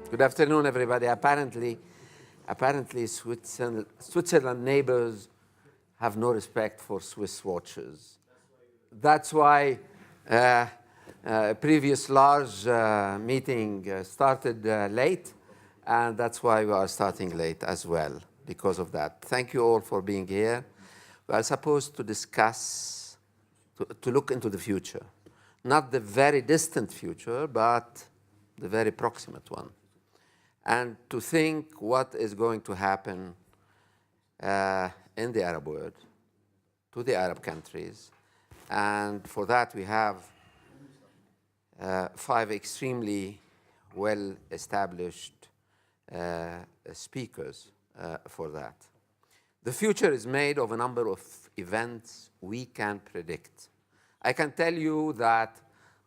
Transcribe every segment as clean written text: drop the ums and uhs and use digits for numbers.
Good afternoon, everybody. Apparently, Switzerland neighbors have no respect for Swiss watches. That's why previous large meeting started late, and that's why we are starting late as well because of that. Thank you all for being here. We are supposed to discuss, to look into the future. Not the very distant future, but the very proximate one. And to think what is going to happen in the Arab world, to the Arab countries. And for that, we have 5 extremely well-established speakers for that. The future is made of a number of events we can predict. I can tell you that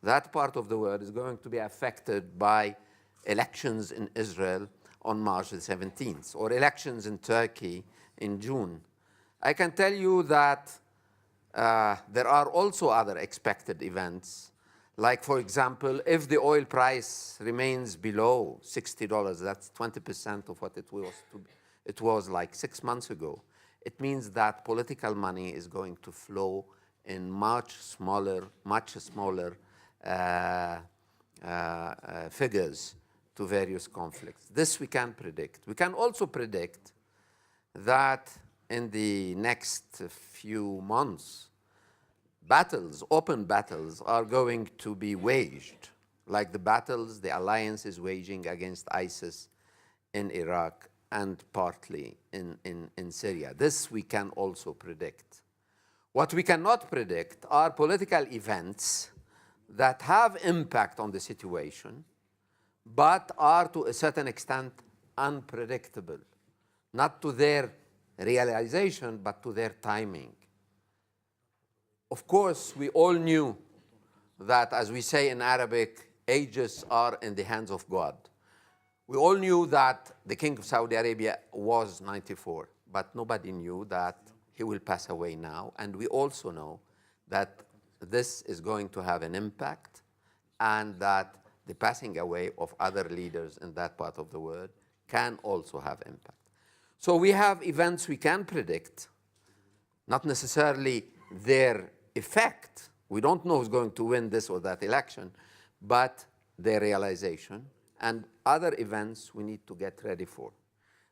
that part of the world is going to be affected by elections in Israel on March the 17th, or elections in Turkey in June. I can tell you that there are also other expected events, like, for example, if the oil price remains below $60, that's 20% of what it was like 6 months ago. It means that political money is going to flow in much smaller figures to various conflicts. This we can predict. We can also predict that in the next few months, open battles are going to be waged, like the battles the alliance is waging against ISIS in Iraq and partly in Syria. This we can also predict. What we cannot predict are political events that have impact on the situation, but are to a certain extent unpredictable, not to their realization, but to their timing. Of course, we all knew that, as we say in Arabic, ages are in the hands of God. We all knew that the King of Saudi Arabia was 94, but nobody knew that he will pass away now. And we also know that this is going to have an impact, and that the passing away of other leaders in that part of the world can also have impact. So we have events we can predict, not necessarily their effect. We don't know who's going to win this or that election, but their realization, and other events we need to get ready for.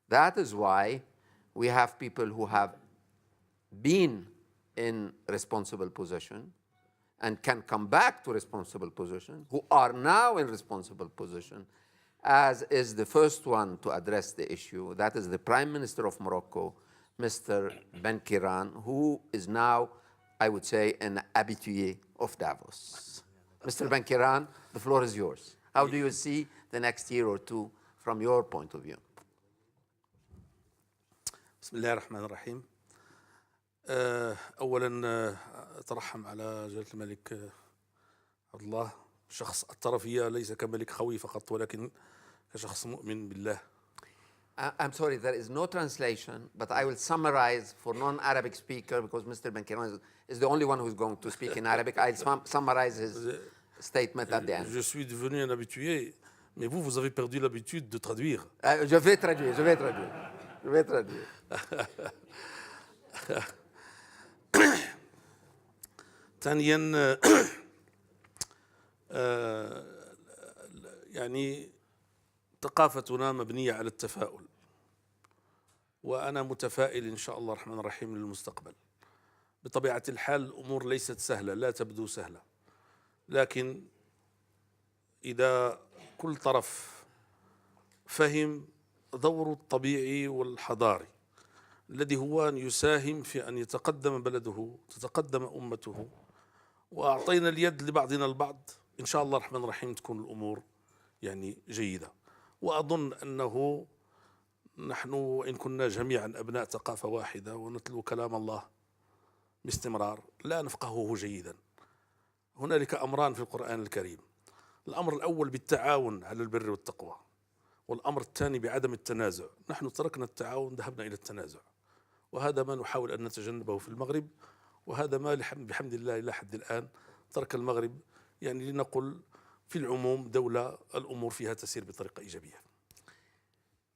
That is why we have people who have been in responsible position and can come back to responsible position, who are now in responsible position, as is the first one to address the issue. That is the Prime Minister of Morocco, Mr. Ben Kiran, who is now, I would say, an habitué of Davos. Mr. Ben Kiran, the floor is yours. How do you see the next year or two from your point of view? بسم الله الرحمن الرحيم. أولا أترحم على جلالة الملك عبد الله، شخص أثر فيا ليس كملك خوي فقط ولكن كشخص مؤمن بالله. I'm sorry, there is no translation, but I will summarize for non-Arabic speaker, because Mr. Ben Kiran is the only one who is going to speak in Arabic. I'll summarize his statement at the end. Je suis devenu un habitué, mais vous avez perdu l'habitude de traduire. Je vais traduire. ثانيا يعني ثقافتنا مبنية على التفاؤل، وأنا متفائل إن شاء الله الرحمن الرحيم للمستقبل. بطبيعة الحال الأمور ليست سهلة، لا تبدو سهلة، لكن إذا كل طرف فهم دوره الطبيعي والحضاري الذي هو أن يساهم في أن يتقدم بلده، تتقدم أمته، وأعطينا اليد لبعضنا البعض، إن شاء الله الرحمن الرحيم تكون الأمور يعني جيدة. وأظن أنه نحن وإن كنا جميعا أبناء ثقافة واحدة ونتلو كلام الله باستمرار لا نفقهه جيدا. هنالك أمران في القرآن الكريم، الأمر الأول بالتعاون على البر والتقوى، والأمر الثاني بعدم التنازع. نحن تركنا التعاون، ذهبنا إلى التنازع، وهذا ما نحاول أن نتجنبه في المغرب، وهذا ما بحمد الله إلى حد الآن ترك المغرب يعني لنقل في العموم دولة الأمور فيها تسير بطريقة إيجابية.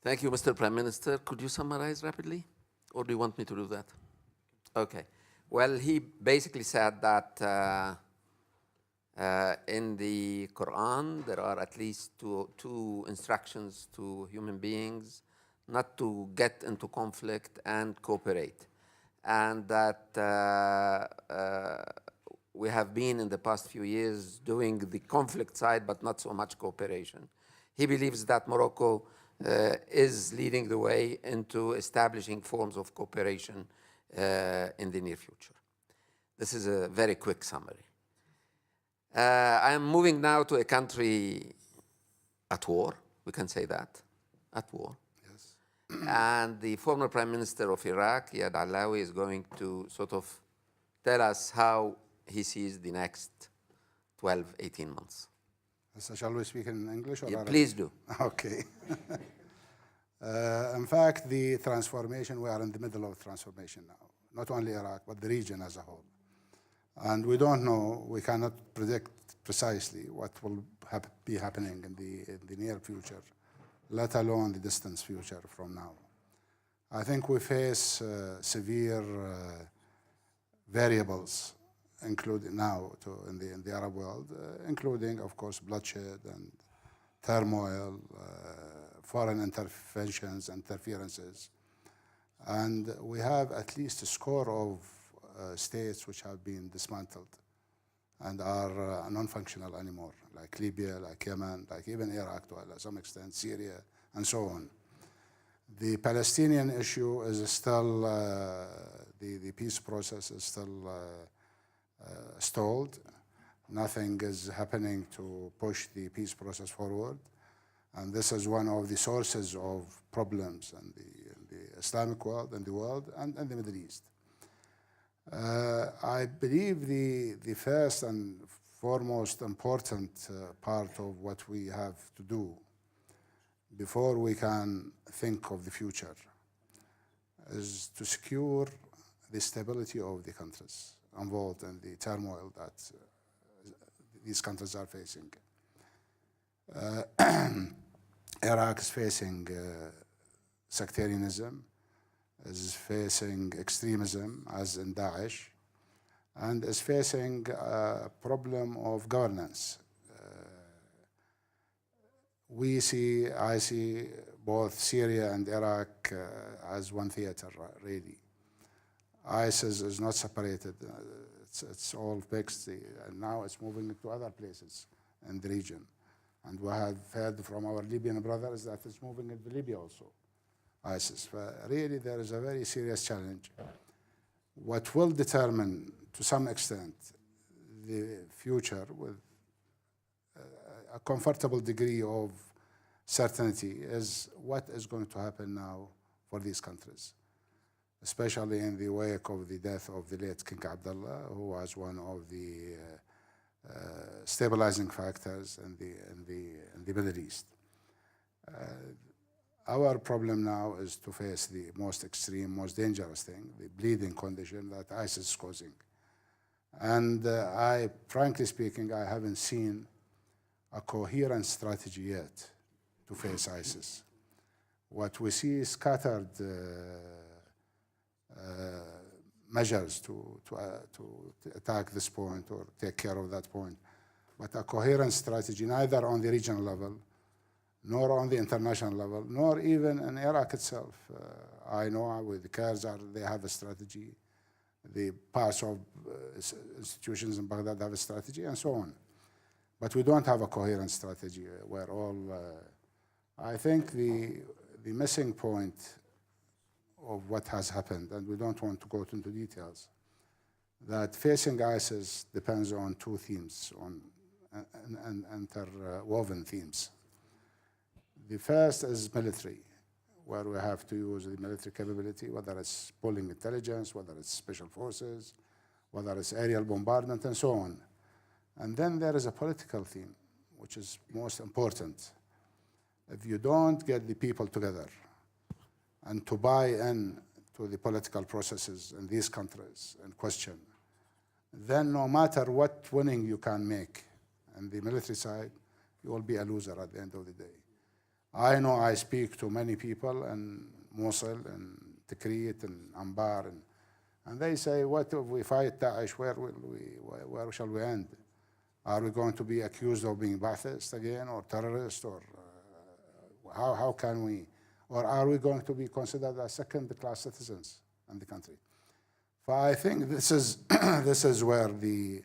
Thank you, Mr. Prime Minister. Could you summarize rapidly? Or do you want me to do that? Okay. Well, he basically said that in the Quran, there are at least two instructions to human beings not to get into conflict and cooperate. And that we have been in the past few years doing the conflict side, but not so much cooperation. He believes that Morocco is leading the way into establishing forms of cooperation in the near future. This is a very quick summary. I am moving now to a country at war, we can say that, at war. Yes. And the former Prime Minister of Iraq, Iyad Allawi, is going to sort of tell us how he sees the next 12, 18 months. So shall we speak in English or Yeah, Arabic? please do. Okay. In fact, the transformation, we are in the middle of transformation now. Not only Iraq, but the region as a whole. And we don't know, we cannot predict precisely what will be happening in the near future, let alone the distant future from now. I think we face severe variables, including now in the Arab world, including, of course, bloodshed and turmoil, foreign interventions, interferences. And we have at least a score of states which have been dismantled and are non-functional anymore, like Libya, like Yemen, like even Iraq to some extent, Syria, and so on. The Palestinian issue is still, the peace process is still stalled. Nothing is happening to push the peace process forward. And this is one of the sources of problems in the Islamic world, in the world, and in the Middle East. I believe the first and foremost important part of what we have to do before we can think of the future is to secure the stability of the countries involved in the turmoil that these countries are facing. Iraq is facing sectarianism, is facing extremism, as in Daesh, and is facing a problem of governance. I see both Syria and Iraq as one theater, really. ISIS is not separated. It's all fixed, and now it's moving into other places in the region. And we have heard from our Libyan brothers that it's moving into Libya also, ISIS. But really, there is a very serious challenge. What will determine, to some extent, the future with a comfortable degree of certainty is what is going to happen now for these countries, especially in the wake of the death of the late King Abdullah, who was one of the stabilizing factors in the Middle East. Our problem now is to face the most extreme, most dangerous thing, the bleeding condition that ISIS is causing. And frankly speaking, I haven't seen a coherent strategy yet to face ISIS. What we see is scattered measures to attack this point or take care of that point. But a coherent strategy, neither on the regional level, nor on the international level, nor even in Iraq itself. I know with the Kurds, they have a strategy. The parts of institutions in Baghdad have a strategy, and so on. But we don't have a coherent strategy. We're all, I think the missing point of what has happened, and we don't want to go into details, that facing ISIS depends on two themes, on interwoven themes. The first is military, where we have to use the military capability, whether it's pulling intelligence, whether it's special forces, whether it's aerial bombardment, and so on. And then there is a political theme, which is most important. If you don't get the people together and to buy in to the political processes in these countries in question, then no matter what winning you can make on the military side, you will be a loser at the end of the day. I know I speak to many people in Mosul and Tikrit and Anbar, and they say, what if we fight Daesh, where shall we end? Are we going to be accused of being Ba'athist again, or terrorists, or how can we, or are we going to be considered as second-class citizens in the country? So I think this is this is where the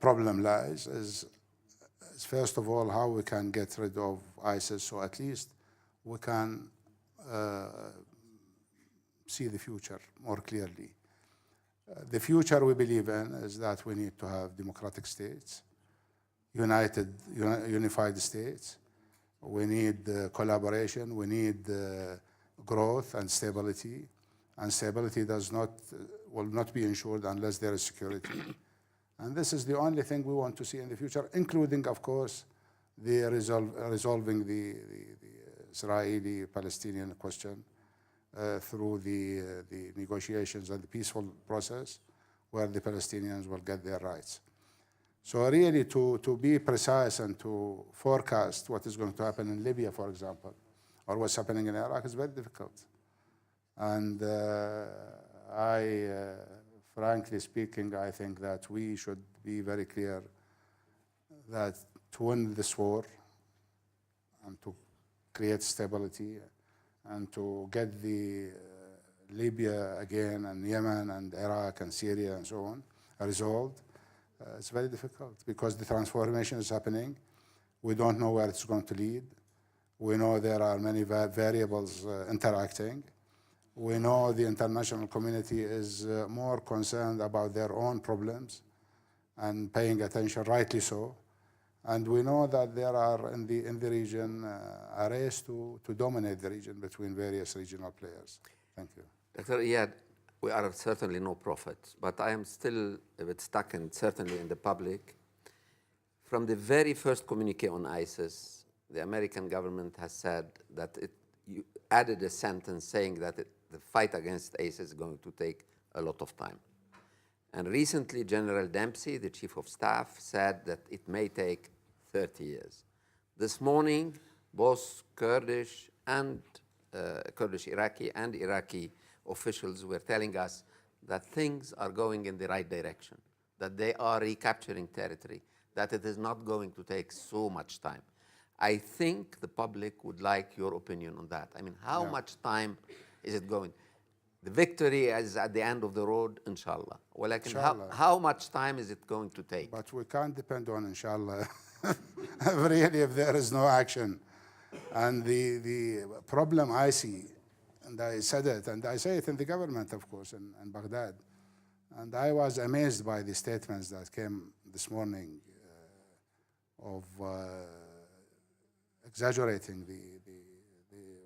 problem lies, is first of all how we can get rid of ISIS, so at least we can see the future more clearly. The future we believe in is that we need to have democratic states, unified states. We need collaboration. We need growth and stability. And stability will not be ensured unless there is security. And this is the only thing we want to see in the future, including, of course, the resolving the Israeli-Palestinian question through the negotiations and the peaceful process where the Palestinians will get their rights. So really to be precise and to forecast what is going to happen in Libya, for example, or what's happening in Iraq is very difficult. And frankly speaking, I think that we should be very clear that to win this war and to create stability and to get the Libya again and Yemen and Iraq and Syria and so on resolved, it's very difficult because the transformation is happening. We don't know where it's going to lead. We know there are many variables interacting. We know the international community is more concerned about their own problems and paying attention, rightly so. And we know that there are in the region a race to dominate the region between various regional players. Thank you. Dr. Iyad, we are certainly no prophets, but I am still a bit stuck, and certainly in the public. From the very first communique on ISIS, the American government has said that you added a sentence saying that the fight against ISIS is going to take a lot of time. And recently, General Dempsey, the chief of staff, said that it may take 30 years. This morning, both Kurdish Iraqi and Iraqi officials were telling us that things are going in the right direction, that they are recapturing territory, that it is not going to take so much time. I think the public would like your opinion on that. I mean, how much time is it going? The victory is at the end of the road, inshallah. Well, how much time is it going to take? But we can't depend on inshallah, really, if there is no action. And the problem I see, and I said it, and I say it in the government, of course, in Baghdad, and I was amazed by the statements that came this morning of exaggerating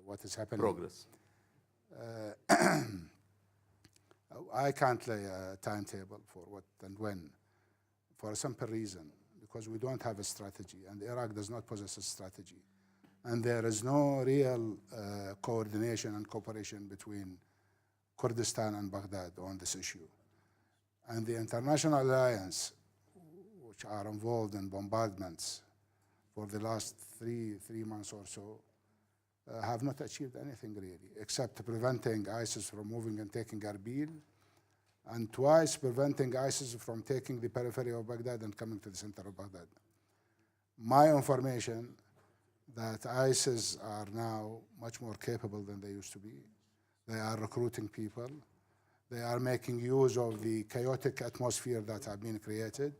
what is happening. Progress. I can't lay a timetable for what and when, for a simple reason, because we don't have a strategy, and Iraq does not possess a strategy. And there is no real coordination and cooperation between Kurdistan and Baghdad on this issue. And the international alliance, which are involved in bombardments for the last three months or so, have not achieved anything really, except preventing ISIS from moving and taking Erbil, and twice preventing ISIS from taking the periphery of Baghdad and coming to the center of Baghdad. My information that ISIS are now much more capable than they used to be. They are recruiting people. They are making use of the chaotic atmosphere that have been created.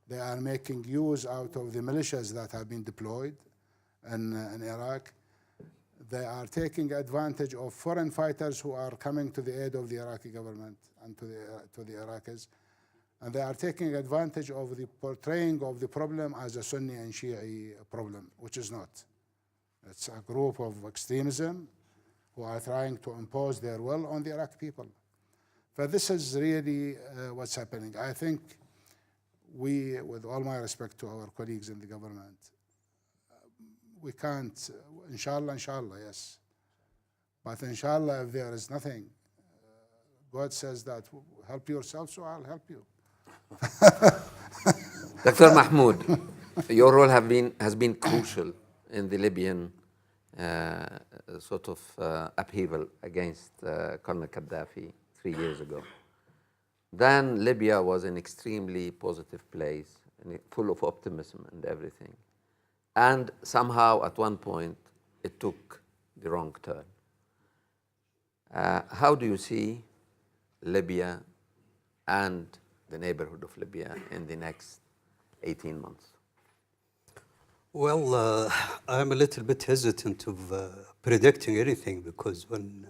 They are making use out of the militias that have been deployed in Iraq. They are taking advantage of foreign fighters who are coming to the aid of the Iraqi government and to the Iraqis. And they are taking advantage of the portraying of the problem as a Sunni and Shi'i problem, which is not. It's a group of extremism who are trying to impose their will on the Iraqi people. But this is really what's happening. I think we, with all my respect to our colleagues in the government, we can't, inshallah, yes. But inshallah, if there is nothing, God says that help yourself, so I'll help you. Dr. Mahmoud, your role has been crucial in the Libyan sort of upheaval against Colonel Gaddafi 3 years ago. Then Libya was an extremely positive place, and full of optimism and everything. And somehow, at one point, it took the wrong turn. How do you see Libya and the neighborhood of Libya in the next 18 months? Well, I'm a little bit hesitant of predicting anything, because when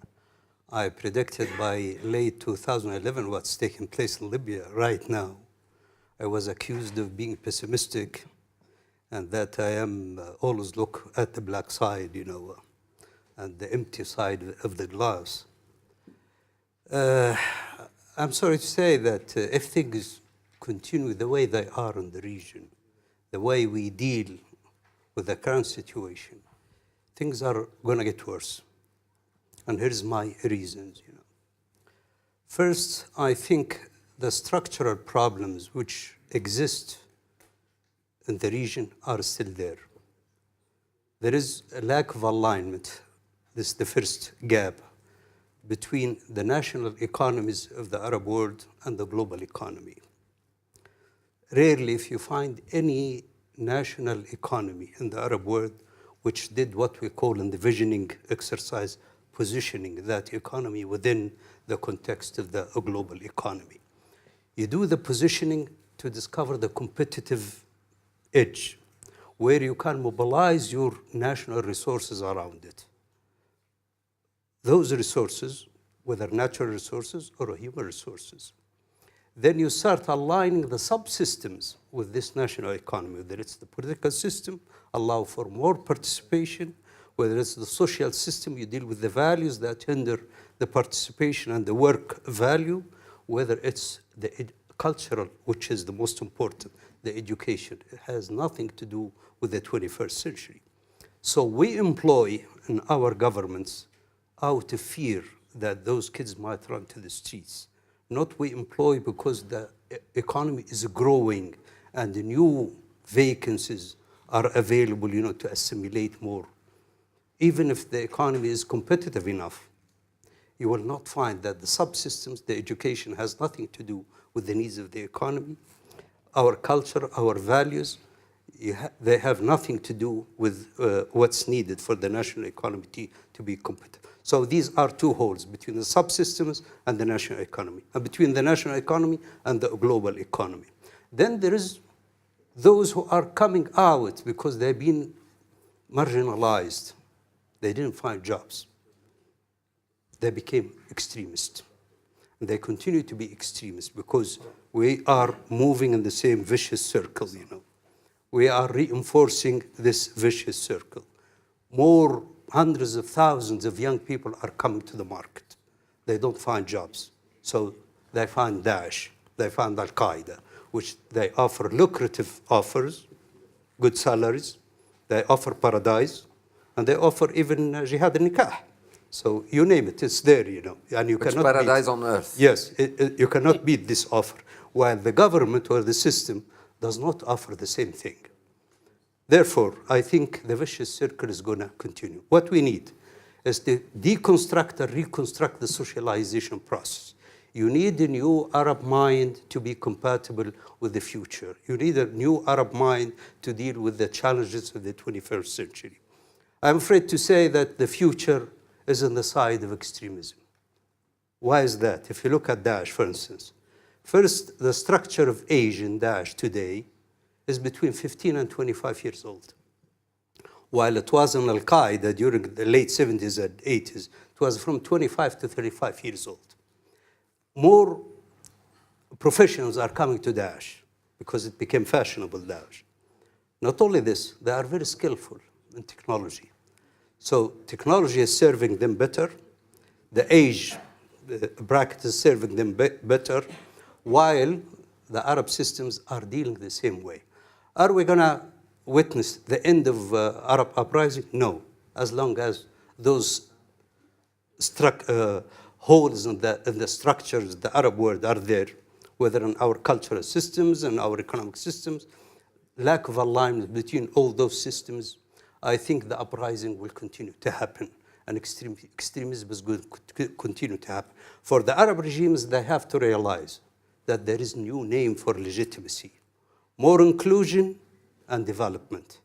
I predicted by late 2011 what's taking place in Libya right now, I was accused of being pessimistic, and that I am always look at the black side, and the empty side of the glass. I'm sorry to say that if things continue the way they are in the region, the way we deal with the current situation, things are going to get worse. And here's my reasons. First, I think the structural problems which exist in the region are still there. There is a lack of alignment. This is the first gap between the national economies of the Arab world and the global economy. Rarely, if you find any national economy in the Arab world which did what we call in the visioning exercise, positioning that economy within the context of the global economy. You do the positioning to discover the competitive edge, where you can mobilize your national resources around it. Those resources, whether natural resources or human resources. Then you start aligning the subsystems with this national economy, whether it's the political system, allow for more participation, whether it's the social system, you deal with the values that hinder the participation and the work value, whether it's the cultural, which is the most important, the education. It has nothing to do with the 21st century. So we employ in our governments out of fear that those kids might run to the streets. Not we employ because the economy is growing and the new vacancies are available, to assimilate more. Even if the economy is competitive enough, you will not find that the subsystems, the education has nothing to do with the needs of the economy. Our culture, our values, they have nothing to do with what's needed for the national economy to be competitive. So these are two holes between the subsystems and the national economy, and between the national economy and the global economy. Then there is those who are coming out because they've been marginalized. They didn't find jobs. They became extremists. And they continue to be extremists because we are moving in the same vicious circle, We are reinforcing this vicious circle. More hundreds of thousands of young people are coming to the market. They don't find jobs. So they find Daesh, they find Al-Qaeda, which they offer lucrative offers, good salaries, they offer paradise, and they offer even jihad al-nikah. So you name it, it's there, And you cannot paradise on earth. Yes, you cannot beat this offer, while the government or the system does not offer the same thing. Therefore, I think the vicious circle is going to continue. What we need is to deconstruct and reconstruct the socialization process. You need a new Arab mind to be compatible with the future. You need a new Arab mind to deal with the challenges of the 21st century. I'm afraid to say that the future is on the side of extremism. Why is that? If you look at Daesh, for instance, first, the structure of age in Daesh today is between 15 and 25 years old. While it was in Al-Qaeda during the late 70s and 80s, it was from 25 to 35 years old. More professionals are coming to Daesh because it became fashionable, Daesh. Not only this, they are very skillful in technology. So technology is serving them better. The age bracket is serving them better, while the Arab systems are dealing the same way. Are we going to witness the end of Arab uprising? No, as long as those holes in the structures of the Arab world are there, whether in our cultural systems and our economic systems, lack of alignment between all those systems I think the uprising will continue to happen, and extremism is going to continue to happen. For the Arab regimes, they have to realize that there is a new name for legitimacy: more inclusion and development.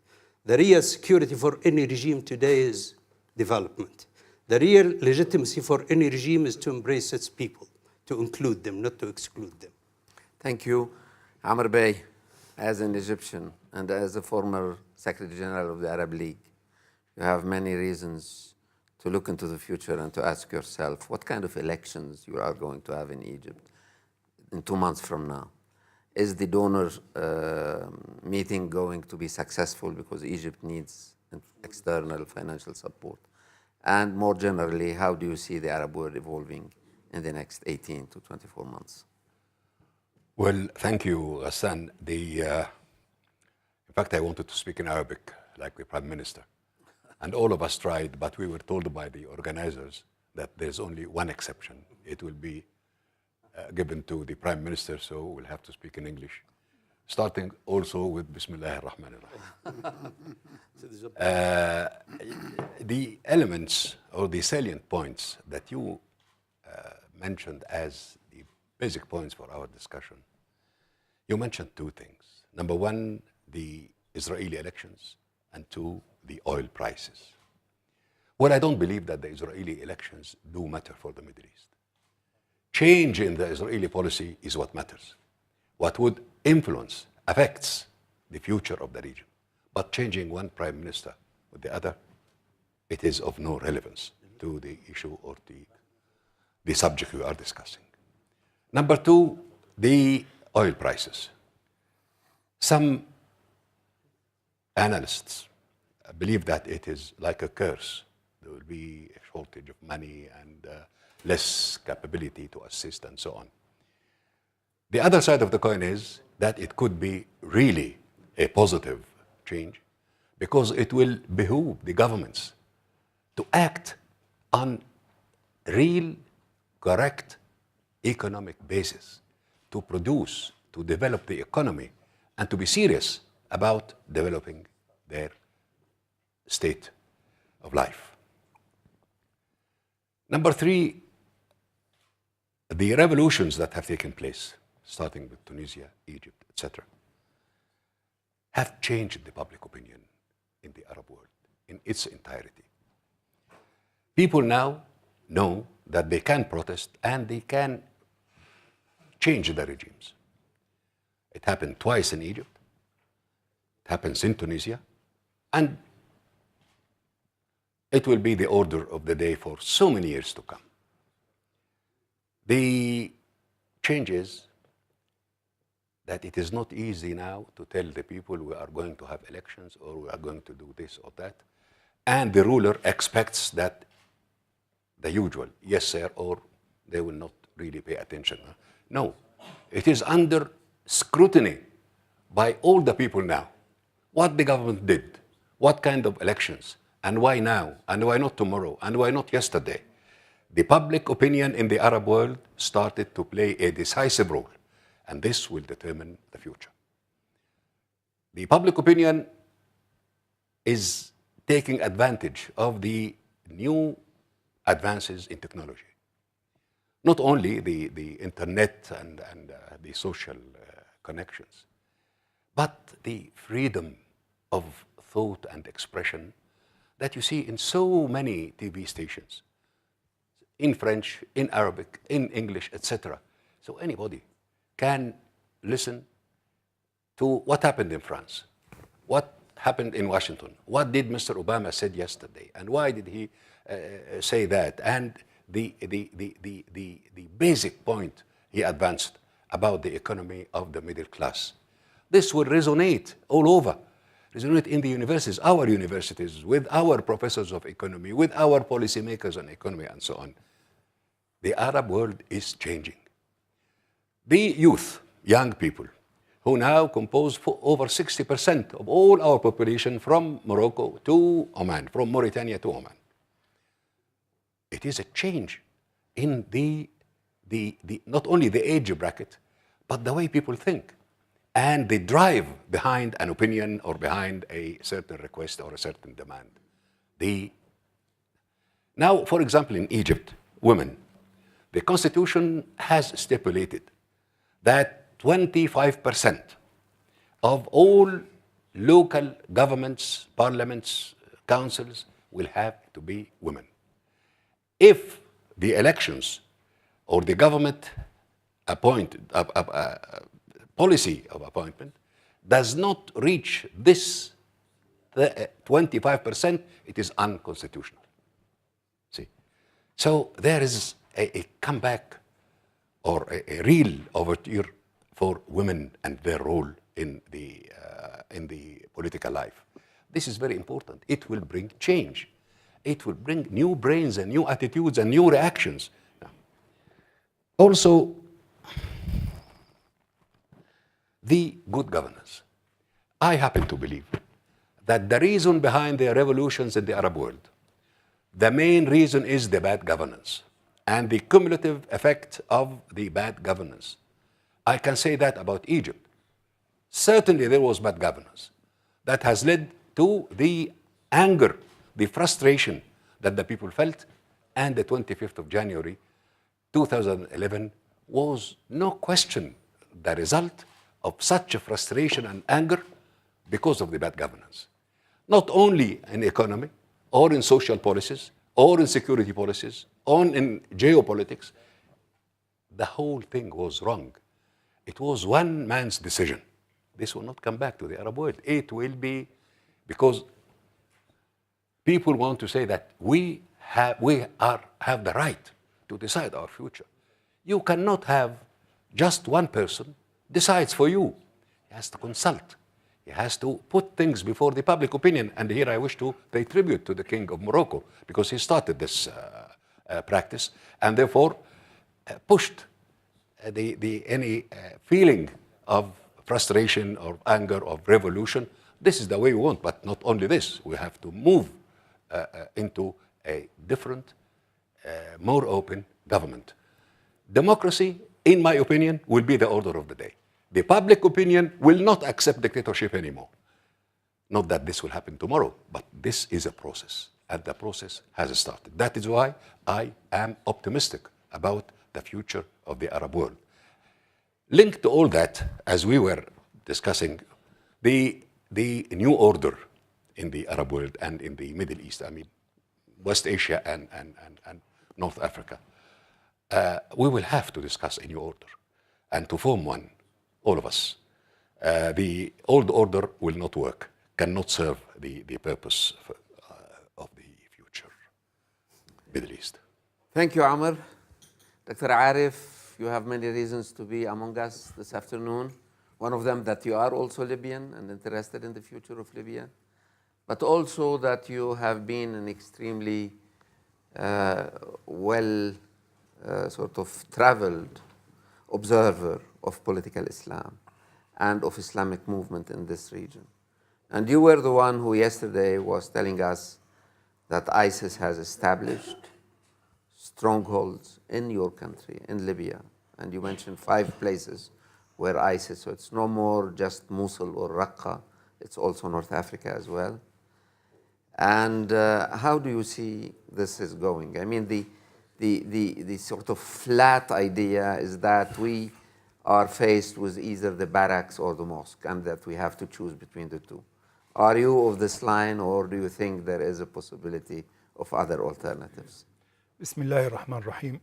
The real security for any regime today is development. The real legitimacy for any regime is to embrace its people, to include them, not to exclude them. Thank you. Amr Bey, as an Egyptian and as a former Secretary General of the Arab League, you have many reasons to look into the future and to ask yourself what kind of elections you are going to have in Egypt in 2 months from now. Is the donor meeting going to be successful because Egypt needs external financial support? And more generally, how do you see the Arab world evolving in the next 18 to 24 months? Well, thank you, Hassan. In fact, I wanted to speak in Arabic, like the Prime Minister. And all of us tried, but we were told by the organizers that there's only one exception. It will be given to the Prime Minister, so we'll have to speak in English, starting also with Bismillah ar-Rahman ar-Rahim. The elements or the salient points that you mentioned as the basic points for our discussion, you mentioned two things. Number one, the Israeli elections, and two, the oil prices. Well, I don't believe that the Israeli elections do matter for the Middle East. Change in the Israeli policy is what matters. What would influence, affects the future of the region. But changing one prime minister with the other, it is of no relevance to the issue or the subject we are discussing. Number two, the oil prices. Some analysts believe that it is like a curse. There will be a shortage of money and less capability to assist and so on. The other side of the coin is that it could be really a positive change because it will behoove the governments to act on real, correct economic basis, to produce, to develop the economy, and to be serious about developing their state of life. Number three, the revolutions that have taken place, starting with Tunisia, Egypt, etc., have changed the public opinion in the Arab world in its entirety. People now know that they can protest and they can change the regimes. It happened twice in Egypt, it happens in Tunisia, and it will be the order of the day for so many years to come. The change is that it is not easy now to tell the people we are going to have elections or we are going to do this or that, and the ruler expects that the usual, yes sir, or they will not really pay attention. No, it is under scrutiny by all the people now. What the government did, what kind of elections, and why now, and why not tomorrow, and why not yesterday. The public opinion in the Arab world started to play a decisive role, and this will determine the future. The public opinion is taking advantage of the new advances in technology. Not only the internet and the social connections, but the freedom of thought and expression that you see in so many TV stations, in French, in Arabic, in English, etc. So anybody can listen to what happened in France, what happened in Washington, what did Mr. Obama said yesterday, and why did he say that, and the basic point he advanced about the economy of the middle class. This will resonate all over, resonate in the universities, our universities, with our professors of economy, with our policymakers on economy and so on. The Arab world is changing. The youth, young people, who now compose for over 60% of all our population from Morocco to Oman, from Mauritania to Oman. It is a change in not only the age bracket, but the way people think. and the drive behind an opinion or behind a certain request or a certain demand. Now, for example, in Egypt, women, the constitution has stipulated that 25% of all local governments, parliaments, councils will have to be women. If the elections or the government policy of appointment does not reach this 25%, it is unconstitutional. See, so there is a comeback or a real overture for women and their role in the political life. This is very important. It will bring change. It will bring new brains and new attitudes and new reactions. Also, the good governance. I happen to believe that the reason behind the revolutions in the Arab world, the main reason is the bad governance and the cumulative effect of the bad governance. I can say that about Egypt. Certainly there was bad governance that has led to the anger, the frustration that the people felt, and the 25th of January 2011 was no question the result of such a frustration and anger because of the bad governance. Not only in economy, or in social policies, or in security policies, or in geopolitics, the whole thing was wrong. It was one man's decision. This will not come back to the Arab world. It will be because people want to say that we have the right to decide our future. You cannot have just one person decides for you. He has to consult. He has to put things before the public opinion. And here I wish to pay tribute to the King of Morocco because he started this practice and therefore pushed any feeling of frustration or anger or revolution. This is the way we want, but not only this. We have to move into a different, more open government. Democracy, in my opinion, will be the order of the day. The public opinion will not accept dictatorship anymore. Not that this will happen tomorrow, but this is a process, and the process has started. That is why I am optimistic about the future of the Arab world. Linked to all that, as we were discussing, the new order in the Arab world and in the Middle East, I mean, West Asia and North Africa, we will have to discuss a new order and to form one, all of us. The old order will not work, cannot serve the purpose of the future Middle East. Thank you, Amr. Dr. Arif, you have many reasons to be among us this afternoon. One of them that you are also Libyan and interested in the future of Libya, but also that you have been an extremely sort of traveled observer of political Islam and of Islamic movement in this region. And you were the one who yesterday was telling us that ISIS has established strongholds in your country, in Libya. And you mentioned 5 places where ISIS, so it's no more just Mosul or Raqqa, it's also North Africa as well. And how do you see this is going? I mean, the sort of flat idea is that we are faced with either the barracks or the mosque, and that we have to choose between the two. Are you of this line, or do you think there is a possibility of other alternatives? Bismillahir Rahmanir Rahim.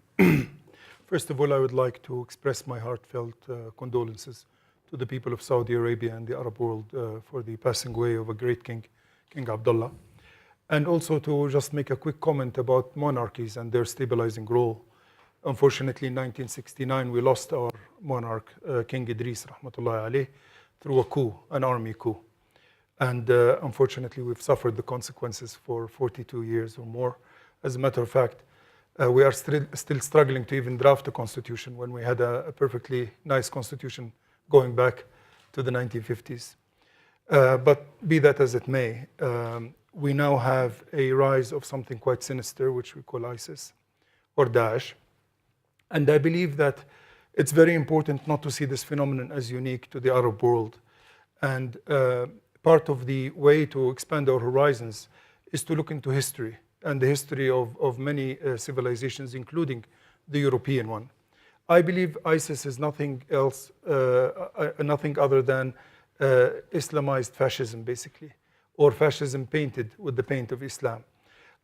First of all, I would like to express my heartfelt condolences to the people of Saudi Arabia and the Arab world for the passing away of a great king, King Abdullah. And also to just make a quick comment about monarchies and their stabilizing role. Unfortunately, in 1969, we lost our monarch, King Idris, rahmatullahi alayh, through a coup, an army coup. And unfortunately, we've suffered the consequences for 42 years or more. As a matter of fact, we are still struggling to even draft a constitution when we had a perfectly nice constitution going back to the 1950s. But be that as it may, we now have a rise of something quite sinister, which we call ISIS or Daesh. And I believe that It's very important not to see this phenomenon as unique to the Arab world. And part of the way to expand our horizons is to look into history and the history of many civilizations, including the European one. I believe ISIS is nothing else, nothing other than Islamized fascism, basically, or fascism painted with the paint of Islam.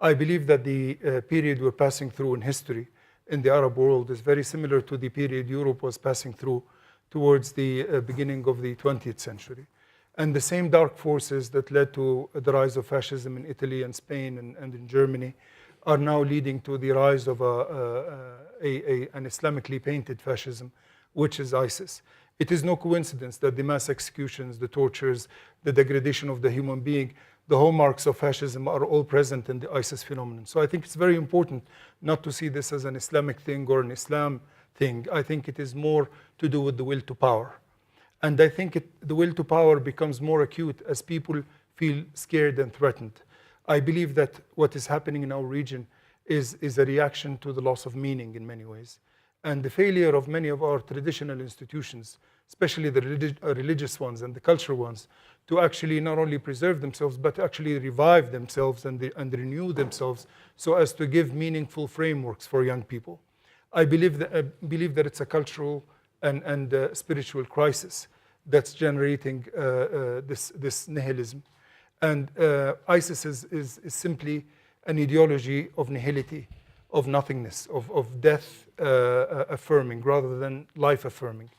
I believe that the period we're passing through in history in the Arab world is very similar to the period Europe was passing through towards the beginning of the 20th century. And the same dark forces that led to the rise of fascism in Italy and Spain and in Germany are now leading to the rise of an Islamically painted fascism, which is ISIS. It is no coincidence that the mass executions, the tortures, the degradation of the human being, the hallmarks of fascism are all present in the ISIS phenomenon. So I think it's very important not to see this as an Islamic thing or an Islam thing. I think it is more to do with the will to power. And I think the will to power becomes more acute as people feel scared and threatened. I believe that what is happening in our region is a reaction to the loss of meaning in many ways. And the failure of many of our traditional institutions, especially the religious ones and the cultural ones, to actually not only preserve themselves, but actually revive themselves and renew themselves so as to give meaningful frameworks for young people. I believe that it's a cultural and spiritual crisis that's generating this nihilism. And ISIS is simply an ideology of nihility, of nothingness, of death affirming rather than life affirming.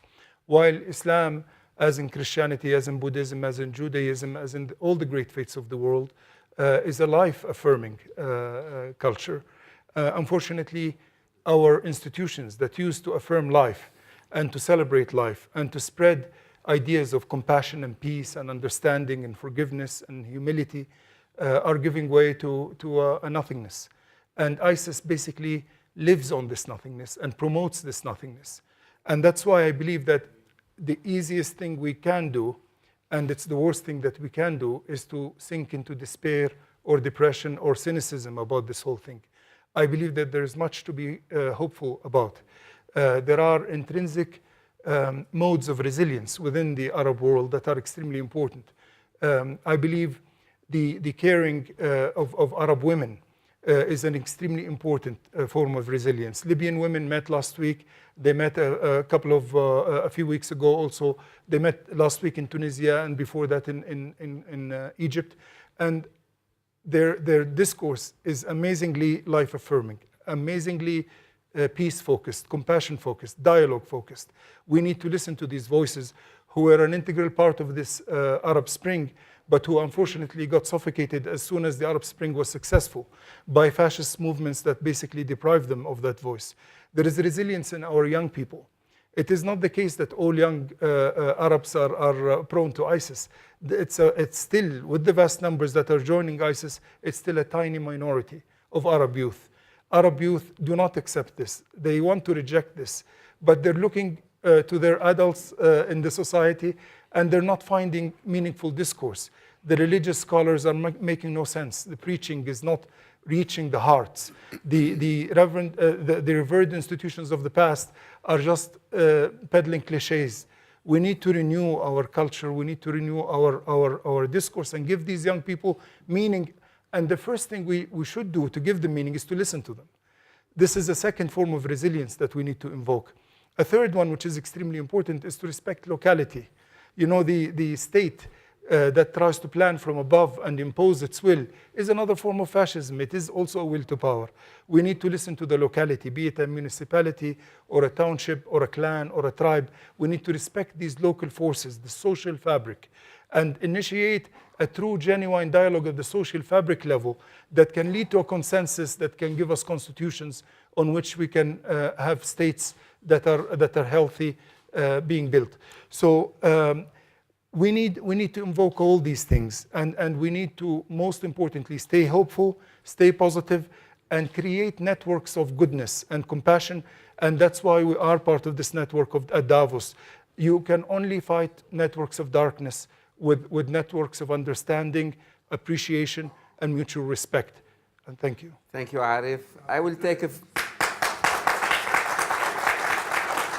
While Islam, as in Christianity, as in Buddhism, as in Judaism, as in all the great faiths of the world, is a life affirming culture. Unfortunately, our institutions that used to affirm life and to celebrate life and to spread ideas of compassion and peace and understanding and forgiveness and humility are giving way to a nothingness. And ISIS basically lives on this nothingness and promotes this nothingness. And that's why I believe that the easiest thing we can do, and it's the worst thing that we can do, is to sink into despair or depression or cynicism about this whole thing. I believe that there is much to be hopeful about. There are intrinsic modes of resilience within the Arab world that are extremely important. I believe the caring of Arab women is an extremely important form of resilience. Libyan women met last week. They met a few weeks ago also. They met last week in Tunisia and before that in Egypt. And their discourse is amazingly life-affirming, amazingly peace-focused, compassion-focused, dialogue-focused. We need to listen to these voices who were an integral part of this Arab Spring, but who unfortunately got suffocated as soon as the Arab Spring was successful by fascist movements that basically deprived them of that voice. There is resilience in our young people. It is not the case that all young Arabs are prone to ISIS. It's still, with the vast numbers that are joining ISIS, it's still a tiny minority of Arab youth. Arab youth do not accept this. They want to reject this, but they're looking to their adults in the society, and they're not finding meaningful discourse. The religious scholars are making no sense. The preaching is not reaching the hearts. The revered institutions of the past are just peddling cliches. We need to renew our culture. We need to renew our discourse and give these young people meaning. And the first thing we should do to give them meaning is to listen to them. This is a second form of resilience that we need to invoke. A third one, which is extremely important, is to respect locality. You know, the state that tries to plan from above and impose its will is another form of fascism. It is also a will to power. We need to listen to the locality, be it a municipality or a township or a clan or a tribe. We need to respect these local forces, the social fabric, and initiate a true, genuine dialogue at the social fabric level that can lead to a consensus that can give us constitutions on which we can have states that are healthy being built. So we need to invoke all these things, and we need to, most importantly, stay hopeful, stay positive, and create networks of goodness and compassion. And that's why we are part of this network at Davos. You can only fight networks of darkness with networks of understanding, appreciation, and mutual respect. And thank you. Thank you, Arif.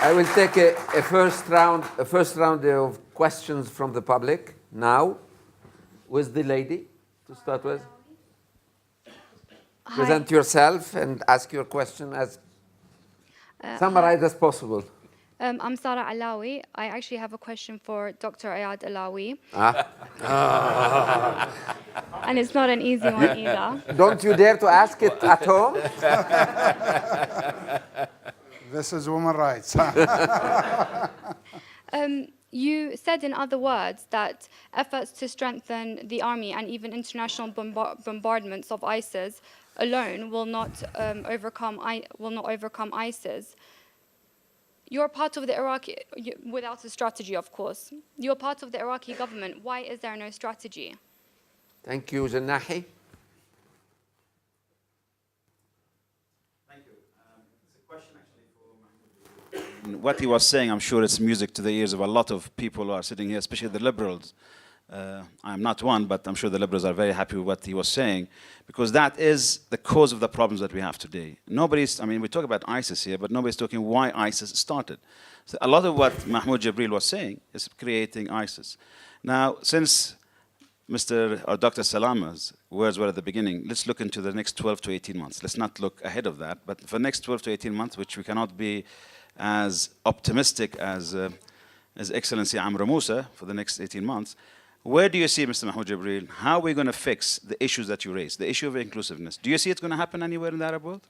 I I will take a first round of questions from the public now. With the lady to start with. Hi. Present yourself and ask your question as summarized as possible. I'm Sara Alawi. I actually have a question for Dr. Ayad Alawi. And it's not an easy one either. Don't you dare to ask it at home? This is women's rights. You said, in other words, that efforts to strengthen the army and even international bombardments of ISIS alone will not overcome ISIS. You're part of the Iraqi, without a strategy, of course. You're part of the Iraqi government. Why is there no strategy? Thank you, Jannahi. What he was saying, I'm sure it's music to the ears of a lot of people who are sitting here, especially the liberals. I'm not one, but I'm sure the liberals are very happy with what he was saying, because that is the cause of the problems that we have today. We talk about ISIS here, but nobody's talking why ISIS started. So a lot of what Mahmoud Jibril was saying is creating ISIS. Now, since Dr. Salama's words were at the beginning, let's look into the next 12 to 18 months. Let's not look ahead of that, but for the next 12 to 18 months, which we cannot be as optimistic as Excellency Amr Moussa for the next 18 months, where do you see, Mr. Mahmoud Jibril, how are we going to fix the issues that you raised, the issue of inclusiveness? Do you see it's going to happen anywhere in the Arab world?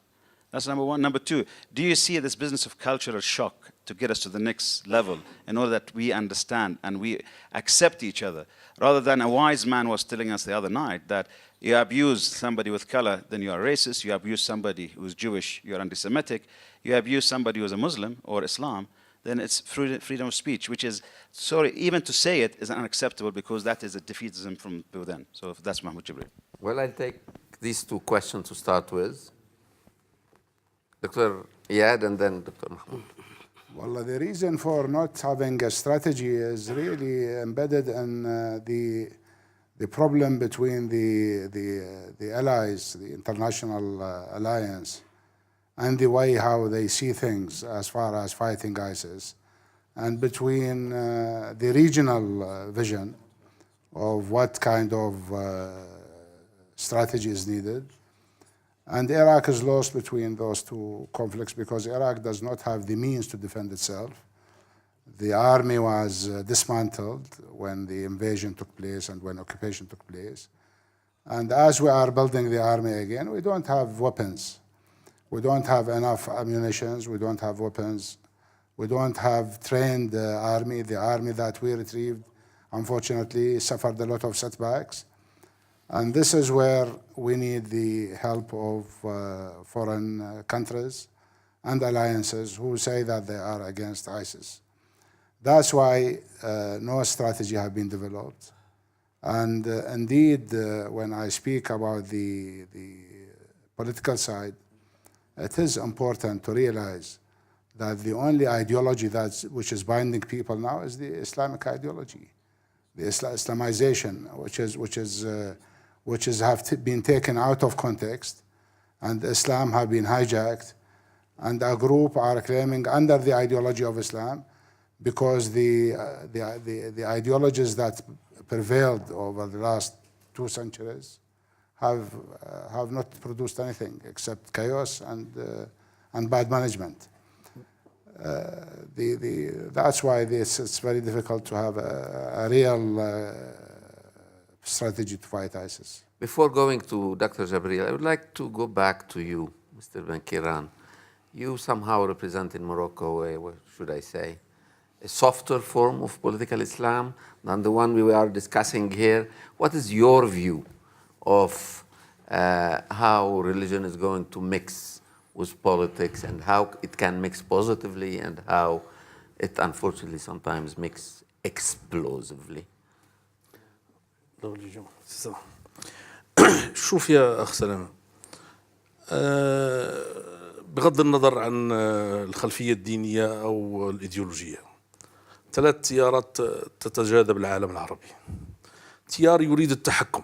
That's number one. Number two, do you see this business of cultural shock to get us to the next level in order that we understand and we accept each other, rather than a wise man was telling us the other night that you abuse somebody with color, then you are racist, you abuse somebody who's Jewish, you're anti-Semitic, you abuse somebody who's a Muslim or Islam, then it's freedom of speech, which is, sorry, even to say it is unacceptable, because that is a defeatism from within. So that's Mahmoud Jibril. Well, I'll take these two questions to start with. Dr. Iyad and then Dr. Mahmoud. Well, the reason for not having a strategy is really embedded in the problem between the allies, the international alliance, and the way how they see things as far as fighting ISIS, and between the regional vision of what kind of strategy is needed. And Iraq is lost between those two conflicts because Iraq does not have the means to defend itself. The army was dismantled when the invasion took place and when occupation took place. And as we are building the army again, we don't have weapons. We don't have enough ammunition. We don't have weapons. We don't have trained army. The army that we retrieved, unfortunately, suffered a lot of setbacks. And this is where we need the help of foreign countries and alliances who say that they are against ISIS. That's why no strategy has been developed. And indeed, when I speak about the political side, it is important to realize that the only ideology which is binding people now is the Islamic ideology, the Islamization, which have been taken out of context, and Islam have been hijacked, and a group are claiming under the ideology of Islam, because the ideologies that prevailed over the last 2 centuries have not produced anything except chaos and bad management. That's why it's very difficult to have a real strategy to fight ISIS. Before going to Dr. Jabril, I would like to go back to you, Mr. Benkiran. You somehow represent in Morocco, what should I say, a softer form of political Islam than the one we are discussing here. What is your view of how religion is going to mix with politics, and how it can mix positively and how it unfortunately sometimes mix explosively? شوف يا أخ سلامة، بغض النظر عن الخلفية الدينية أو الإيديولوجية، 3 تيارات تتجاذب العالم العربي. تيار يريد التحكم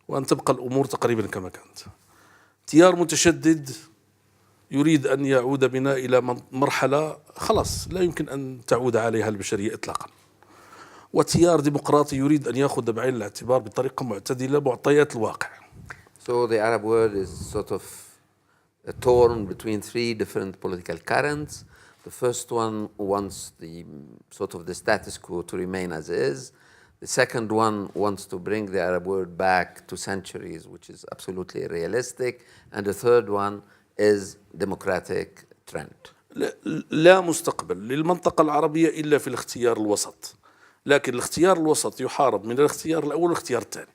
وأن تبقى الأمور تقريبا كما كانت. تيار متشدد يريد أن يعود بنا إلى مرحلة خلاص لا يمكن أن تعود عليها البشرية إطلاقا، وتيار ديمقراطي يريد أن يأخذ بعين الاعتبار بطريقة معتدلة معطيات الواقع. So the Arab world is sort of torn between three different political currents. The first one wants the sort of the status quo to remain as is. The second one wants to bring the Arab world back to centuries, which is absolutely realistic. And the third one is democratic trend. لا مستقبل للمنطقة العربية إلا في الاختيار الوسط، لكن الاختيار الوسط يحارب من الاختيار الأول والاختيار الثاني.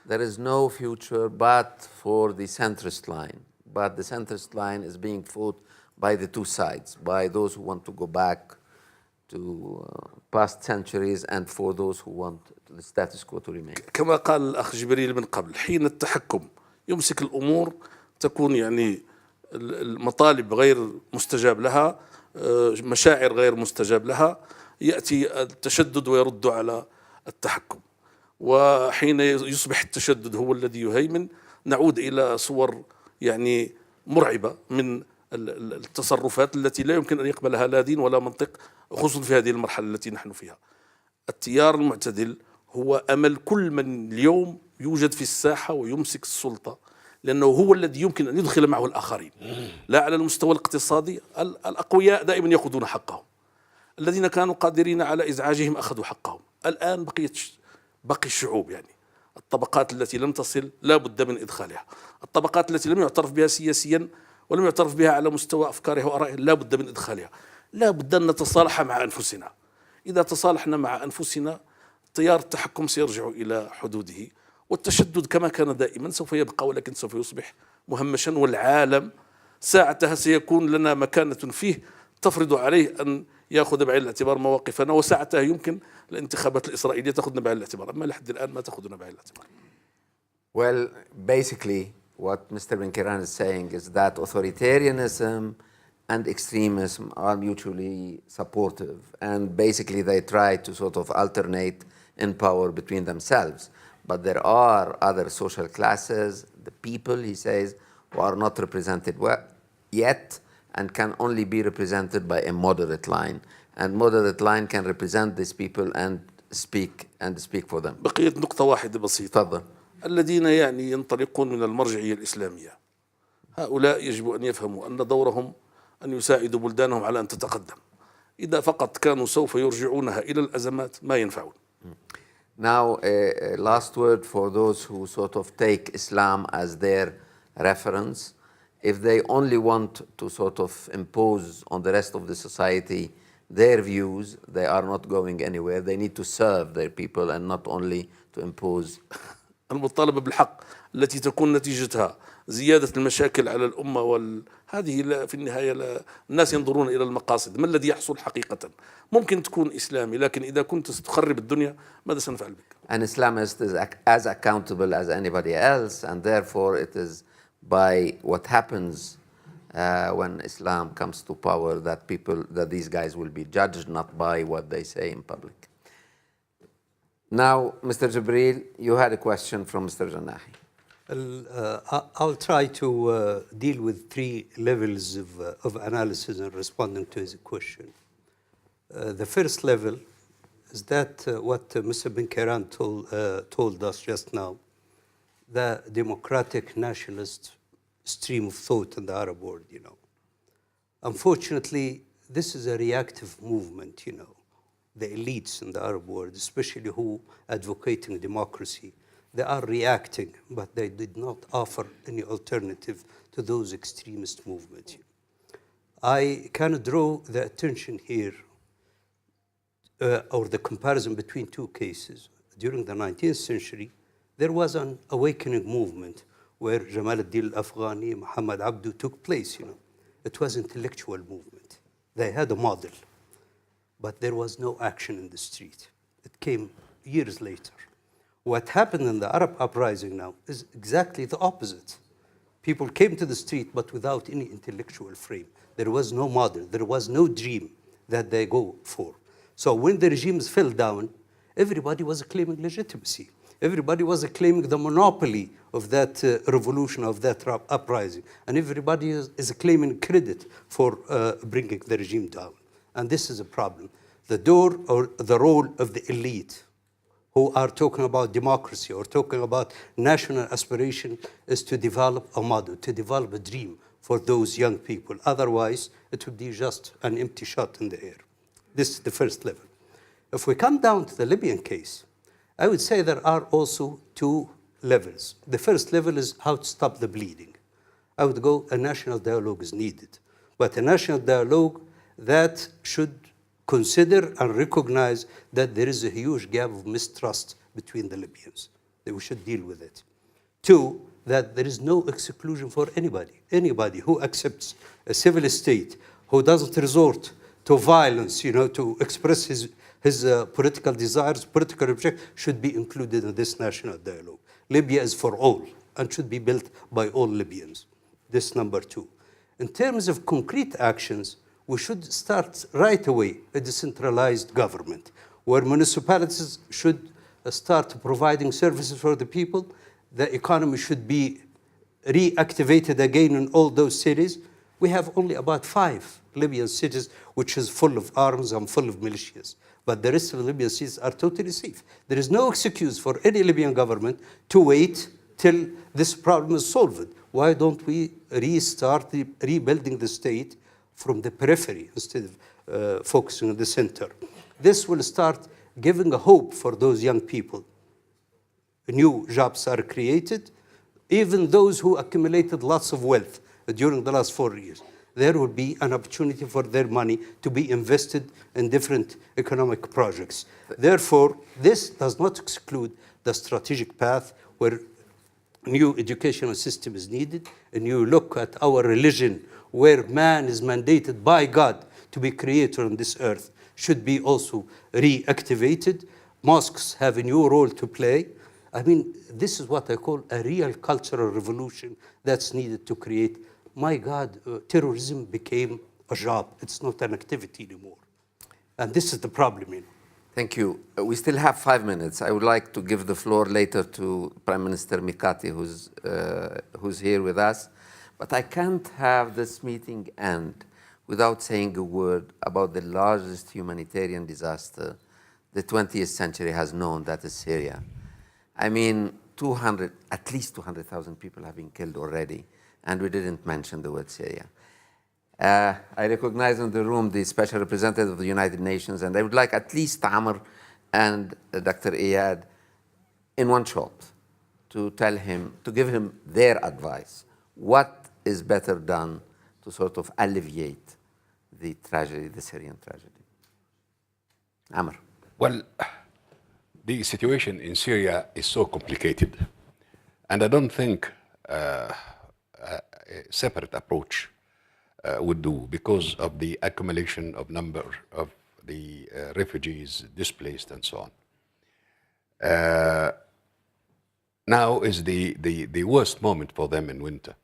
There is no future but for the centrist line. But the centrist line is being fought by the two sides, by those who want to go back to past centuries and for those who want the status quo to remain. كما قال الأخ جبريل من قبل، حين التحكم يمسك الأمور تكون يعني المطالب غير مستجاب لها، مشاعر غير مستجاب لها، يأتي التشدد ويرد على التحكم. وحين يصبح التشدد هو الذي يهيمن نعود إلى صور يعني مرعبة من التصرفات التي لا يمكن أن يقبلها لا دين ولا منطق، خصوصا في هذه المرحلة التي نحن فيها. التيار المعتدل هو أمل كل من اليوم يوجد في الساحة ويمسك السلطة، لأنه هو الذي يمكن أن يدخل معه الآخرين. لا على المستوى الاقتصادي، الأقوياء دائما يأخذون حقهم، الذين كانوا قادرين على إزعاجهم أخذوا حقهم. الآن بقي الشعوب، يعني الطبقات التي لم تصل لا بد من إدخالها، الطبقات التي لم يعترف بها سياسيا ولم يعترف بها على مستوى أفكارها وآرائها لا بد من إدخالها. لا بد أن نتصالح مع أنفسنا. إذا تصالحنا مع أنفسنا تيار التحكم سيرجع إلى حدوده، والتشدد كما كان دائما سوف يبقى، ولكن سوف يصبح مهمشا، والعالم ساعتها سيكون لنا مكانة فيه تفرض عليه أن يأخذ بعين الاعتبار مواقفنا، وساعتها يمكن الانتخابات الإسرائيلية تأخذنا بعين الاعتبار، أما لحد الآن ما تأخذنا بعين الاعتبار. Well, basically what Mr. Ben-Kiran is saying is that authoritarianism and extremism are mutually supportive, and basically they try to sort of alternate in power between themselves. But there are other social classes, the people, he says, who are not represented yet and can only be represented by a moderate line. And moderate line can represent these people and speak for them. بقيت نقطة واحدة بسيطة. تفضل. الذين يعني ينطلقون من المرجعية الإسلامية، هؤلاء يجب أن يفهموا أن دورهم أن يساعدوا بلدانهم على أن تتقدم. إذا فقط كانوا سوف يرجعونها إلى الأزمات ما ينفعون. Now, a last word for those who sort of take Islam as their reference. If they only want to sort of impose on the rest of the society their views, they are not going anywhere. They need to serve their people and not only to impose. المطالبة بالحق التي تكون نتيجتها زيادة المشاكل على الأمة هذه في النهاية الناس ينظرون إلى المقاصد، ما الذي يحصل حقيقة. ممكن تكون إسلامي، لكن إذا كنت ستخرب الدنيا ماذا سنفعل بك؟ An Islamist is as accountable as anybody else, and therefore it is by what happens when Islam comes to power that these guys will be judged, not by what they say in public. Now, Mr. Jibril, you had a question from Mr. Janahi. I'll try to deal with three levels of analysis in responding to his question. The first level is that what Mr. Ben-Kiran told us just now, the democratic nationalist stream of thought in the Arab world, Unfortunately, this is a reactive movement, The elites in the Arab world, especially who advocating democracy, they are reacting, but they did not offer any alternative to those extremist movements. I can draw the attention here, or the comparison between two cases. During the 19th century, there was an awakening movement where Jamal ad-Din al-Afghani, Muhammad Abdu took place, It was an intellectual movement. They had a model, but there was no action in the street. It came years later. What happened in the Arab uprising now is exactly the opposite. People came to the street, but without any intellectual frame. There was no model. There was no dream that they go for. So when the regimes fell down, everybody was claiming legitimacy. Everybody was claiming the monopoly of that revolution, of that uprising. And everybody is claiming credit for bringing the regime down. And this is a problem. The door or the role of the elite who are talking about democracy or talking about national aspiration is to develop a model, to develop a dream for those young people. Otherwise, it would be just an empty shot in the air. This is the first level. If we come down to the Libyan case, I would say there are also two levels. The first level is how to stop the bleeding. I would go, a national dialogue is needed, but a national dialogue that should consider and recognize that there is a huge gap of mistrust between the Libyans, that we should deal with it. Two, that there is no exclusion for anybody. Anybody who accepts a civil state, who doesn't resort to violence, to express his political desires, political objectives, should be included in this national dialogue. Libya is for all and should be built by all Libyans. This number two. In terms of concrete actions, we should start right away a decentralized government where municipalities should start providing services for the people. The economy should be reactivated again in all those cities. We have only about 5 Libyan cities which is full of arms and full of militias. But the rest of the Libyan cities are totally safe. There is no excuse for any Libyan government to wait till this problem is solved. Why don't we restart rebuilding the state from the periphery instead of focusing on the center? This will start giving a hope for those young people. New jobs are created. Even those who accumulated lots of wealth during the last 4 years, there will be an opportunity for their money to be invested in different economic projects. Therefore, this does not exclude the strategic path where a new educational system is needed, a new look at our religion, where man is mandated by God to be creator on this earth, should be also reactivated. Mosques have a new role to play. I mean, this is what I call a real cultural revolution that's needed to create. My God, terrorism became a job. It's not an activity anymore. And this is the problem. Thank you. We still have 5 minutes. I would like to give the floor later to Prime Minister Mikati, who's here with us. But I can't have this meeting end without saying a word about the largest humanitarian disaster the 20th century has known, that is Syria. I mean, at least 200,000 people have been killed already, and we didn't mention the word Syria. I recognize in the room the Special Representative of the United Nations, and I would like at least Amr and Dr. Iyad in one shot to give him their advice. What is better done to sort of alleviate the tragedy, the Syrian tragedy? Amr. Well, the situation in Syria is so complicated, and I don't think a separate approach would do, because of the accumulation of number of the refugees displaced and so on. Now is the worst moment for them in winter.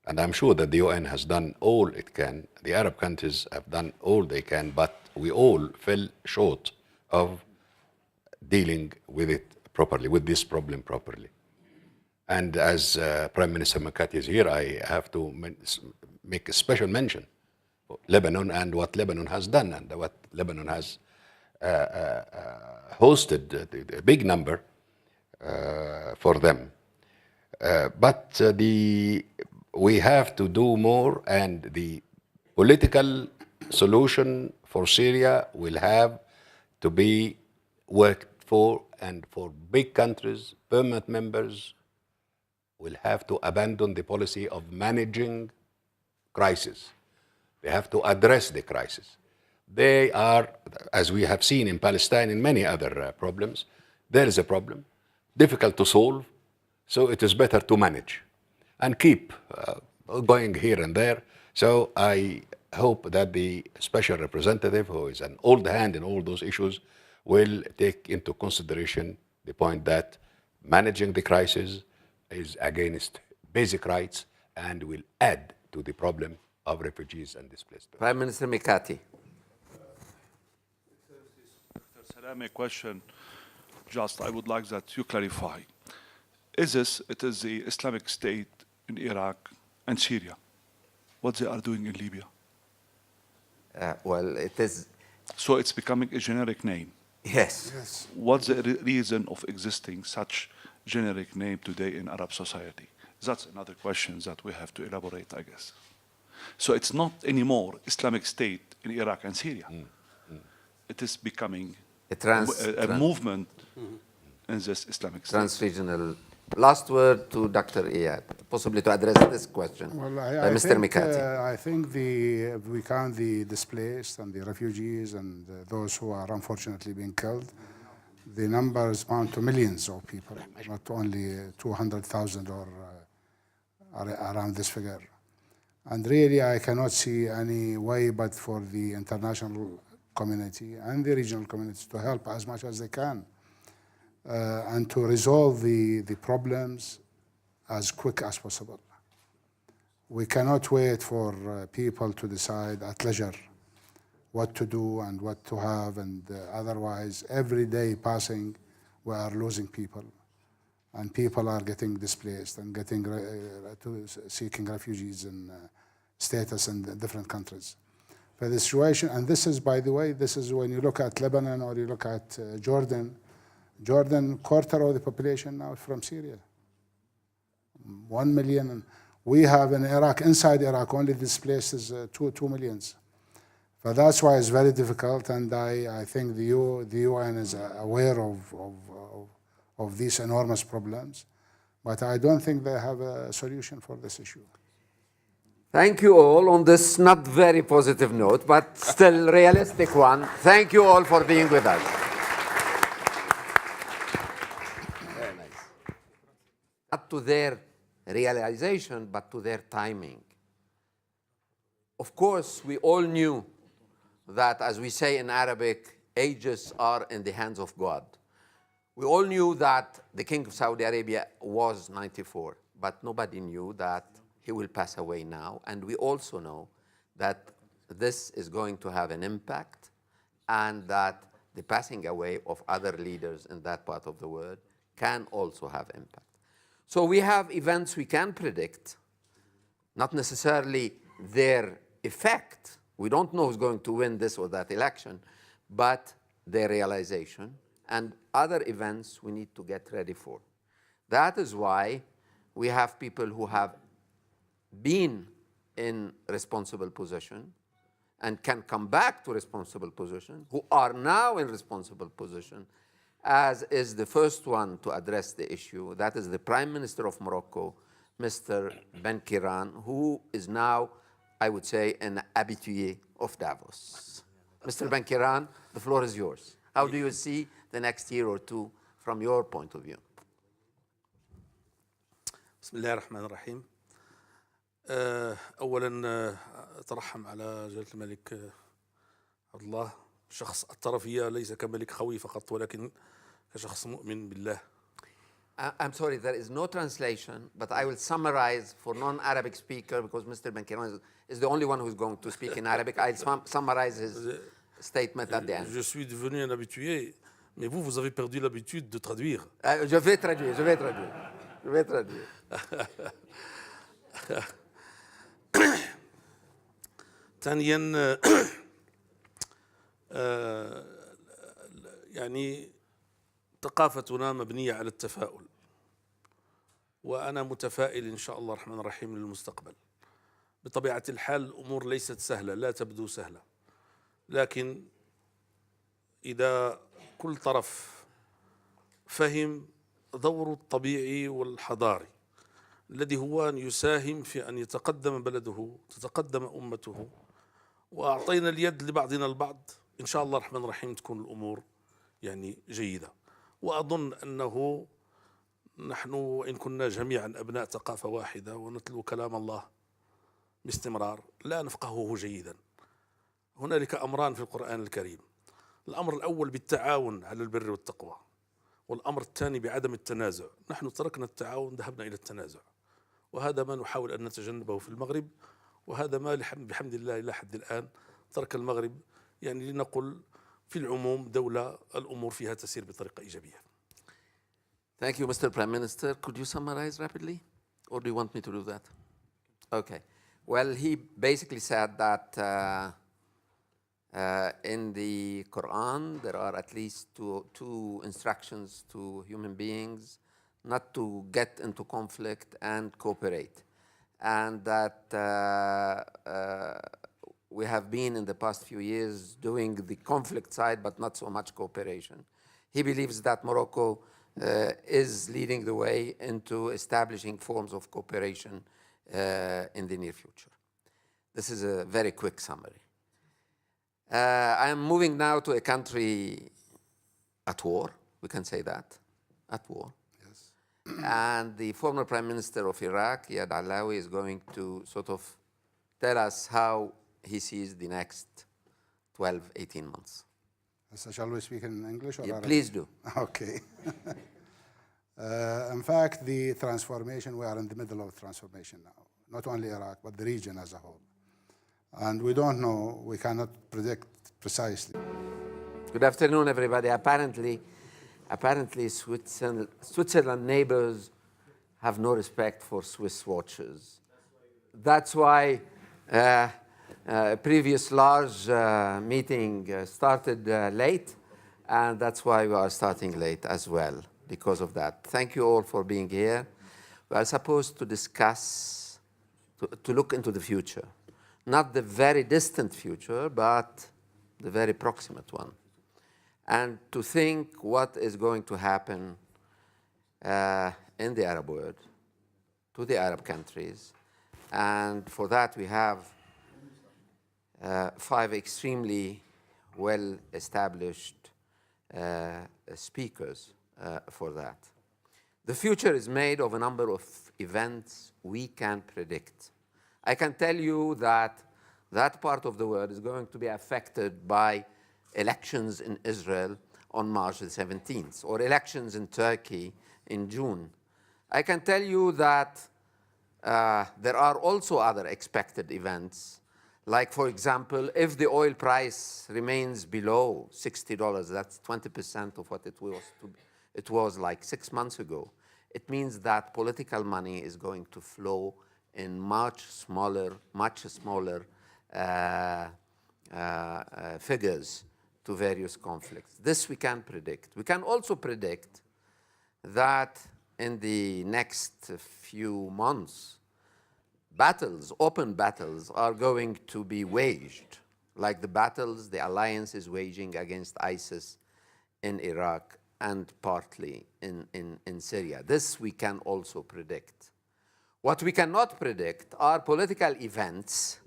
And I'm sure that the UN has done all it can. The Arab countries have done all they can, but we all fell short of dealing with it properly, with this problem properly. And as Prime Minister Mikati is here, I have to make a special mention of Lebanon and what Lebanon has done, and what Lebanon has hosted a big number for them. But we have to do more, and the political solution for Syria will have to be worked for, and for big countries, permanent members, will have to abandon the policy of managing crisis. They have to address the crisis. They are, as we have seen in Palestine and many other problems, there is a problem, difficult to solve, so it is better to manage and keep going here and there. So I hope that the special representative, who is an old hand in all those issues, will take into consideration the point that managing the crisis is against basic rights and will add to the problem of refugees and displaced. Prime Minister Mikati. Dr. Salam, a question. just, I would like that you clarify. It is the Islamic State in Iraq and Syria. What they are doing in Libya. Well, it is, So it's becoming a generic name. yes. Yes. What's the reason of existing such generic name today in Arab society? That's another question that we have to elaborate, I guess. So it's not anymore Islamic State in Iraq and Syria. It is becoming a movement in this Islamic State. Trans-regional. Last word to Dr. Iyad, possibly to address this question Well, by Mr. Mikati. I think if we count the displaced and the refugees and those who are unfortunately being killed, the numbers amount to millions of people, not only 200,000 or around this figure. And really, I cannot see any way but for the international community and the regional community to help as much as they can and to resolve the problems as quick as possible. We cannot wait for people to decide at leisure what to do and what to have, and otherwise, every day passing, we are losing people. And people are getting displaced and getting seeking refugees and status in different countries. For the situation, and this is, by the way, this is when you look at Lebanon or you look at Jordan, quarter of the population now is from Syria. 1 million. And we have in Iraq, inside Iraq, only displaced is 2 millions. But that's why it's very difficult, and I think the UN is aware of these enormous problems, but I don't think they have a solution for this issue. Thank you all on this not very positive note, but still realistic one. Thank you all for being with us. Very nice. Not to their realization, but to their timing. Of course, we all knew that, as we say in Arabic, ages are in the hands of God. We all knew that the King of Saudi Arabia was 94, but nobody knew that he will pass away now. And we also know that this is going to have an impact, and that the passing away of other leaders in that part of the world can also have impact. So we have events we can predict, not necessarily their effect. We don't know who's going to win this or that election, but their realization and other events we need to get ready for. That is why we have people who have been in responsible position and can come back to responsible position, who are now in responsible position, as is the first one to address the issue. That is the Prime Minister of Morocco, Mr. Ben Kiran, who is now, I would say, an habitué of Davos. Mr. Ben Kiran, the floor is yours. How do you see the next year or two from your point of view? بسم الله الرحمن الرحيم. أولا أترحم على جلالة الملك عبد الله، شخص الطرفية ليس كملك خوي فقط ولكن كشخص مؤمن بالله. I'm sorry, there is no translation, but I will summarize for non-Arabic speaker, because Mr. Ben Kiran is the only one who is going to speak in Arabic. I'll summarize his statement at the end. Je suis devenu un habitué, mais vous avez perdu l'habitude de traduire. Je vais traduire. ثانيا يعني ثقافتنا مبنية على التفاؤل، وأنا متفائل إن شاء الله الرحمن الرحيم للمستقبل. بطبيعة الحال الأمور ليست سهلة، لا تبدو سهلة، لكن إذا كل طرف فهم دوره الطبيعي والحضاري الذي هو أن يساهم في أن يتقدم بلده، تتقدم أمته، وأعطينا اليد لبعضنا البعض، إن شاء الله الرحمن الرحيم تكون الأمور يعني جيدة. وأظن أنه نحن وإن كنا جميعا أبناء ثقافة واحدة ونتلو كلام الله باستمرار لا نفقهه جيدا. هنالك أمران في القرآن الكريم، الأمر الأول بالتعاون على البر والتقوى، والأمر الثاني بعدم التنازع. نحن تركنا التعاون، ذهبنا إلى التنازع، وهذا ما نحاول أن نتجنبه في المغرب، وهذا ما بحمد الله إلى حد الآن ترك المغرب يعني لنقل في العموم دولة الأمور فيها تسير بطريقة إيجابية. Thank you, Mr. Prime Minister. Could you summarize rapidly, or do you want me to do that? Okay. Well, he basically said that in the Quran, there are at least two instructions to human beings not to get into conflict and cooperate. And that we have been in the past few years doing the conflict side, but not so much cooperation. He believes that Morocco is leading the way into establishing forms of cooperation in the near future. This is a very quick summary. I am moving now to a country at war, we can say that, at war. Yes. And the former Prime Minister of Iraq, Iyad Allawi, is going to sort of tell us how he sees the next 12, 18 months. So shall we speak in English or Yeah, Arabic? please do. Okay. In fact, the transformation, we are in the middle of transformation now. Not only Iraq, but the region as a whole. And we don't know, we cannot predict precisely. Good afternoon, everybody. Apparently Switzerland neighbors have no respect for Swiss watches. That's why a previous large meeting started late, and that's why we are starting late as well, because of that. Thank you all for being here. We are supposed to discuss, to look into the future. Not the very distant future, but the very proximate one. And to think what is going to happen in the Arab world, to the Arab countries. And for that, we have 5 extremely well-established speakers for that. The future is made of a number of events we can predict. I can tell you that that part of the world is going to be affected by elections in Israel on March the 17th, or elections in Turkey in June. I can tell you that there are also other expected events, like, for example, if the oil price remains below $60, that's 20% of what it was like 6 months ago. It means that political money is going to flow in much smaller figures to various conflicts. This we can predict. We can also predict that in the next few months, open battles are going to be waged, like the battles the alliance is waging against ISIS in Iraq and partly in Syria. This we can also predict. What we cannot predict are political events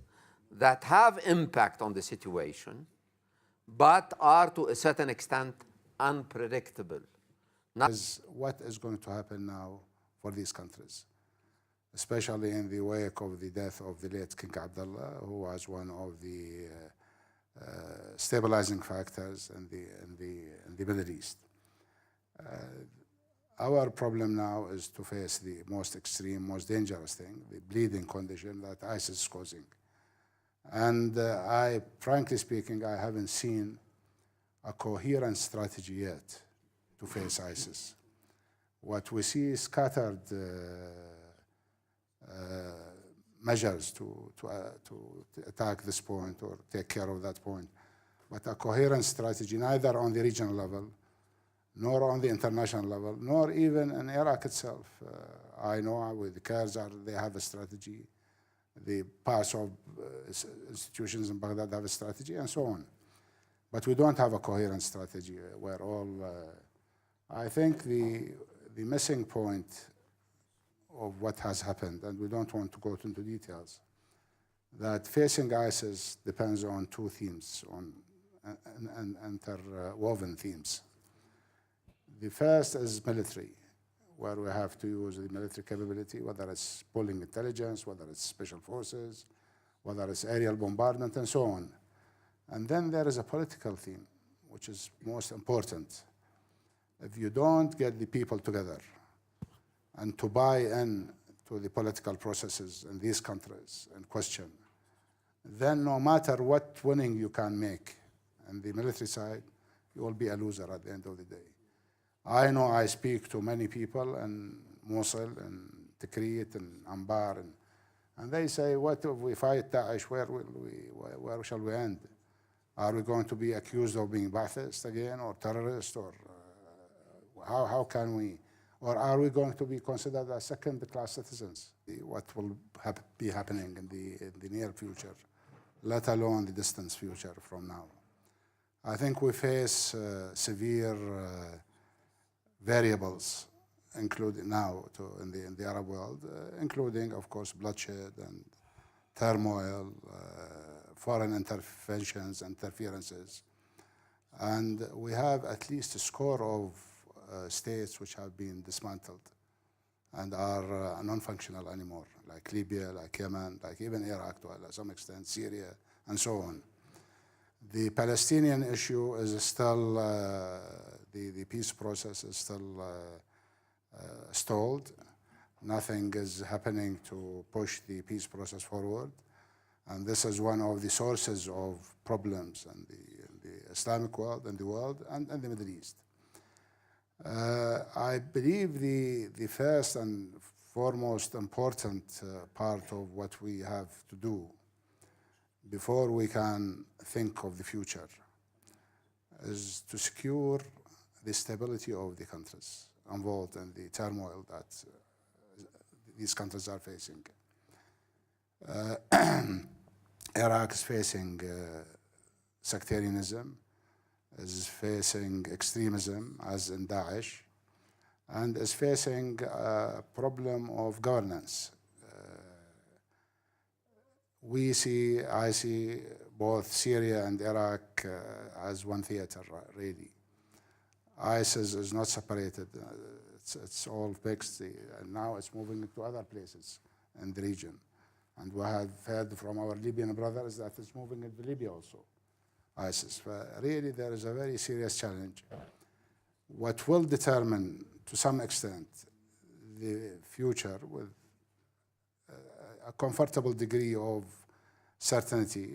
that have impact on the situation, but are to a certain extent unpredictable. What is going to happen now for these countries, especially in the wake of the death of the late King Abdullah, who was one of the stabilizing factors in the Middle East. Our problem now is to face the most extreme, most dangerous thing, the bleeding condition that ISIS is causing. And frankly speaking, I haven't seen a coherent strategy yet to face ISIS. What we see is scattered measures to attack this point or take care of that point. But a coherent strategy, neither on the regional level, nor on the international level, nor even in Iraq itself. I know with the Kurds, they have a strategy. The parts of institutions in Baghdad have a strategy, and so on. But we don't have a coherent strategy where all... I think the missing point of what has happened, and we don't want to go into details, that facing ISIS depends on 2 themes, on interwoven themes. The first is military, where we have to use the military capability, whether it's pulling intelligence, whether it's special forces, whether it's aerial bombardment, and so on. And then there is a political theme, which is most important. If you don't get the people together and to buy in to the political processes in these countries in question, then no matter what winning you can make on the military side, you will be a loser at the end of the day. I know I speak to many people in Mosul and Tikrit and Anbar, and they say, what if we fight Daesh, where shall we end? Are we going to be accused of being Ba'athist again, or terrorists, or how can we, or are we going to be considered as second-class citizens? What will be happening in the near future, let alone the distant future from now? I think we face severe variables, including now in the Arab world, including, of course, bloodshed and turmoil, foreign interferences. And we have at least a score of states which have been dismantled and are non-functional anymore, like Libya, like Yemen, like even Iraq to some extent, Syria, and so on. The Palestinian issue is still, the peace process is still stalled. Nothing is happening to push the peace process forward. And this is one of the sources of problems in the Islamic world, in the world, and the Middle East. I believe the first and foremost important part of what we have to do before we can think of the future is to secure the stability of the countries involved in the turmoil that these countries are facing. Iraq is facing sectarianism, is facing extremism, as in Daesh, and is facing a problem of governance. I see both Syria and Iraq as one theater, really. ISIS is not separated. It's all fixed, and now it's moving into other places in the region. And we have heard from our Libyan brothers that it's moving into Libya also, ISIS. But really, there is a very serious challenge. What will determine, to some extent, the future with a comfortable degree of certainty